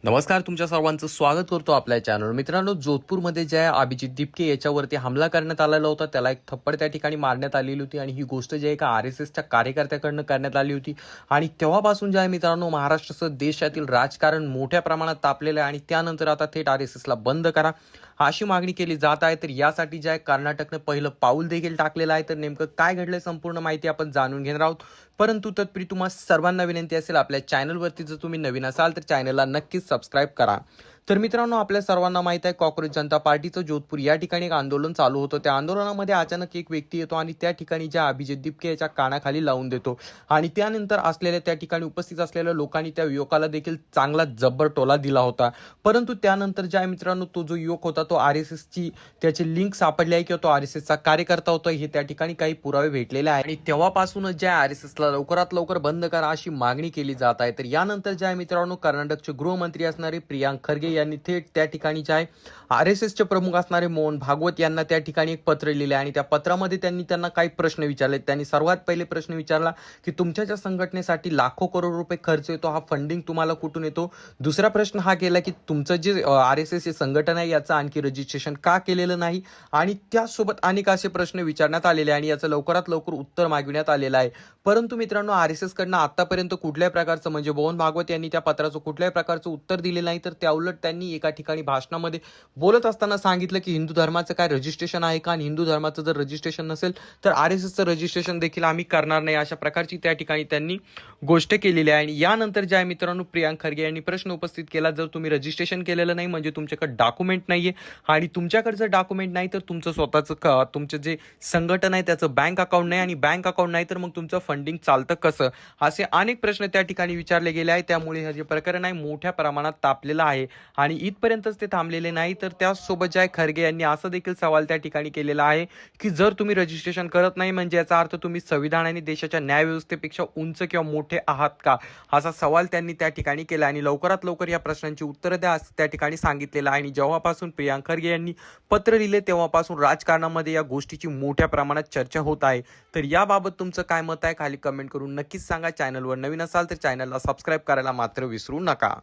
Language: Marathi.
नमस्कार, तुमच्या सर्वांचं स्वागत करतो आपल्या चॅनल. मित्रांनो, जोधपूरमध्ये जे आहे अभिजित दिपके याच्यावरती हमला करण्यात आलेला होता. त्याला एक थप्पड त्या ठिकाणी मारण्यात आलेली होती आणि ही गोष्ट जी आहे एका RSSच्या कार्यकर्त्याकडनं करण्यात आली होती. आणि तेव्हापासून जे आहे मित्रांनो, महाराष्ट्रासह देशातील राजकारण मोठ्या प्रमाणात तापलेलं आहे आणि त्यानंतर आता थेट RSSला बंद करा अशी मागणी केली जात आहे. तर यासाठी जे आहे कर्नाटकनं पहिलं पाऊल देखील टाकलेलं आहे. तर नेमकं काय घडलंय संपूर्ण माहिती आपण जाणून घेणार आहोत. परंतु तत्पूर्वी तुम्हाला सर्वांना विनंती असेल, आपल्या चॅनलवरती जर तुम्ही नवीन असाल तर चॅनलला नक्कीच सबस्क्राईब करा. तर मित्रांनो, आपल्या सर्वांना माहित आहे कॉक्रोच जनता पार्टीचं जोधपूर या ठिकाणी एक आंदोलन चालू होतं. त्या आंदोलनामध्ये अचानक एक व्यक्ती येतो आणि त्या ठिकाणी ज्या अभिजित दिपके याच्या कानाखाली लावून देतो आणि त्यानंतर असलेल्या त्या ठिकाणी उपस्थित असलेल्या लोकांनी त्या युवकाला देखील चांगला जब्बर टोला दिला होता. परंतु त्यानंतर ज्या मित्रांनो, तो जो युवक होता तो RSSची त्याची लिंक सापडली आहे किंवा तो RSSचा कार्यकर्ता होता हे त्या ठिकाणी काही पुरावे भेटलेले आहे आणि तेव्हापासूनच ज्या RSSला लवकरात लवकर बंद करा अशी मागणी केली जात आहे. तर यानंतर ज्या मित्रांनो, कर्नाटकचे गृहमंत्री असणारे प्रियांक खरगे यांनी थेट त्या ठिकाणी जे आहे RSSचे प्रमुख असणारे मोहन भागवत यांना त्या ठिकाणी एक पत्र लिहिले आणि त्या पत्रामध्ये त्यांना काही प्रश्न विचारले. त्यांनी सर्वात पहिले प्रश्न विचारला की तुमच्या ज्या संघटनेसाठी लाखो करोड रुपये खर्च येतो, हा फंडिंग तुम्हाला कुठून येतो. दुसरा प्रश्न हा केला की तुमचं जे RSS हे संघटन आहे याचं आणखी रजिस्ट्रेशन का केलेलं नाही. आणि त्यासोबत अनेक असे प्रश्न विचारण्यात आलेले आणि याचं लवकरात लवकर उत्तर मागविण्यात आलेलं आहे. परंतु मित्रांनो, RSS कडनं आतापर्यंत कुठल्याही प्रकारचं म्हणजे मोहन भागवत यांनी त्या पत्राचं कुठल्याही प्रकारचं उत्तर दिलेलं नाही. तर त्याउलट त्यांनी एका ठिकाणी भाषणामध्ये बोलत असताना सांगितलं की हिंदू धर्माचं काय रजिस्ट्रेशन आहे का, आणि हिंदू धर्माचं जर रजिस्ट्रेशन नसेल तर RSSचं रजिस्ट्रेशन देखील आम्ही करणार नाही, अशा प्रकारची त्या ठिकाणी त्यांनी गोष्ट केलेली आहे. आणि यानंतर ज्या मित्रांनो, प्रियांक खरगे यांनी प्रश्न उपस्थित केला, जर तुम्ही रजिस्ट्रेशन केलेलं नाही म्हणजे तुमच्याकडे डॉक्युमेंट नाहीये आणि तुमच्याकडे जर डॉक्युमेंट नाही तर तुमचं स्वतःचं तुमचं जे संघटन आहे त्याचं बँक अकाउंट नाही आणि बँक अकाउंट नाही तर मग तुमचं फंडिंग चालतं कसं, असे अनेक प्रश्न त्या ठिकाणी विचारले गेले आहे. त्यामुळे हे जे प्रकरण आहे मोठ्या प्रमाणात तापलेलं आहे आणि इथपर्यंतच ते थांबलेले नाही. तर त्यासोबत जे आहे खरगे यांनी असं देखील सवाल त्या ठिकाणी केलेला आहे की जर तुम्ही रजिस्ट्रेशन करत नाही म्हणजे याचा अर्थ तुम्ही संविधान आणि देशाच्या न्यायव्यवस्थेपेक्षा उंच किंवा मोठे आहात का, असा सवाल त्यांनी त्या ठिकाणी केला आणि लवकरात लवकर या प्रश्नांची उत्तरं द्या असं त्या ठिकाणी सांगितलेलं आहे. आणि जेव्हापासून प्रियांक खरगे यांनी पत्र लिहिले तेव्हापासून राजकारणामध्ये या गोष्टीची मोठ्या प्रमाणात चर्चा होत आहे. तर याबाबत तुमचं काय मत आहे खाली कमेंट करून नक्कीच सांगा. चॅनलवर नवीन असाल तर चॅनलला सबस्क्राईब करायला मात्र विसरू नका.